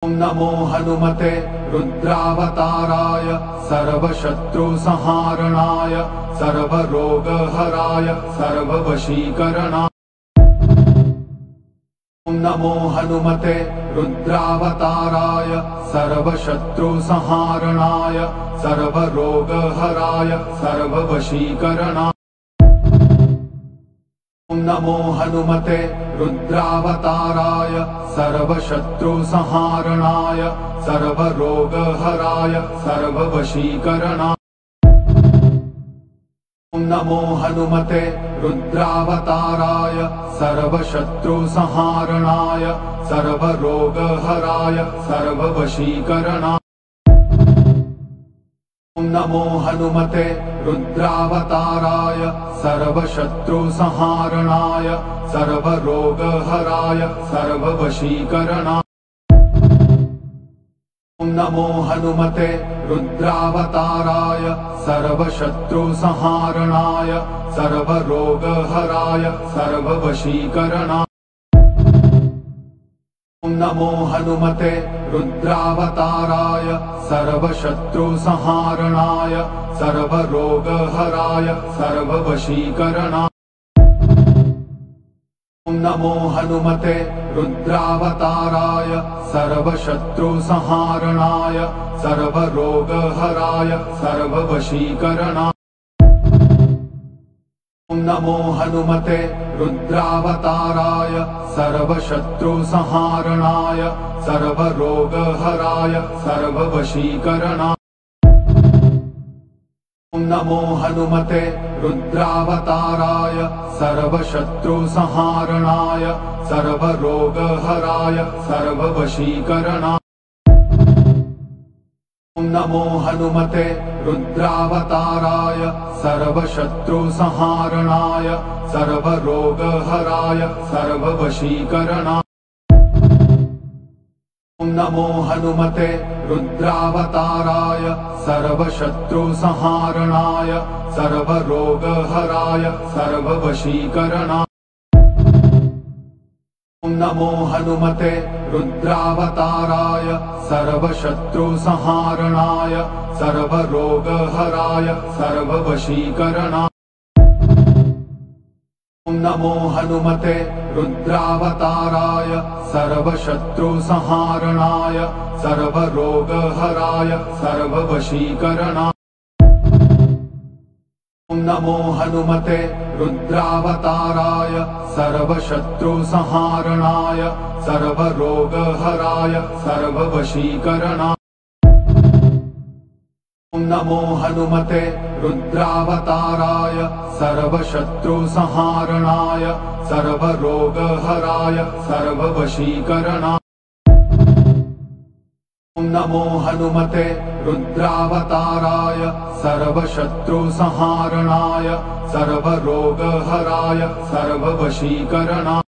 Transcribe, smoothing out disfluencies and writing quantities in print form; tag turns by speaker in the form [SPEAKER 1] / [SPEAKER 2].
[SPEAKER 1] ॐ नमो हनुमते रुद्रावताराय सर्वशत्रुसंहारणाय सर्वरोगहराय सर्ववशीकरणाय। ॐ नमो हनुमते रुद्रावताराय सर्वशत्रुसंहारणाय सर्वरोगहराय सर्ववशीकरणाय। ॐ नमो हनुमते रुद्रावताराय सर्वशत्रुसंहारणाय सर्वरोगहराय सर्ववशीकरणाय। ॐ नमो हनुमते रुद्रावताराय सर्वशत्रुसंहारणाय सर्वरोगहराय सर्ववशीकरणाय। ॐ नमो हनुमते रुद्रावताराय सर्वशत्रुसंहारणाय सर्वरोगहराय सर्ववशीकरणाय। ॐ नमो हनुमते रुद्रावताराय सर्वशत्रुसंहारणाय सर्वरोगहराय सर्ववशीकरणाय। ॐ नमो हनुमते रुद्रावताराय सर्वशत्रुसंहारणाय सर्वरोगहराय सर्ववशीकरणाय। ॐ नमो हनुमते रुद्रावताराय सर्वशत्रुसंहारणाय सर्वरोगहराय सर्ववशीकरणाय। ॐ नमो हनुमते रुद्रावताराय सर्वशत्रुसंहारणाय सर्वरोगहराय सर्ववशीकरणाय। ॐ नमो हनुमते रुद्रावताराय सर्वशत्रुसंहारणाय सर्वरोगहराय सर्ववशीकरणाय। ॐ नमो हनुमते रुद्रावताराय सर्वशत्रुसंहारणाय सर्वरोगहराय सर्ववशीकरणाय। ॐ नमो हनुमते रुद्रावताराय सर्वशत्रुसंहारणाय सर्वरोगहराय सर्ववशीकरणाय। ॐ नमो हनुमते रुद्रावताराय सर्वशत्रुसंहारणाय सर्वरोगहराय सर्ववशीकरणाय। ॐ नमो हनुमते रुद्रावताराय सर्वशत्रुसंहारणाय सर्वरोगहराय सर्ववशीकरणाय। ॐ नमो हनुमते रुद्रावताराय सर्वशत्रुसंहारणाय सर्वरोगहराय सर्ववशीकरणाय। ॐ नमो हनुमते रुद्रावताराय सर्वशत्रुसंहारणाय सर्वरोगहराय सर्ववशीकरणाय। ॐ नमो हनुमते रुद्रावताराय सर्वशत्रुसंहारणाय सर्वरोगहराय सर्ववशीकरणाय।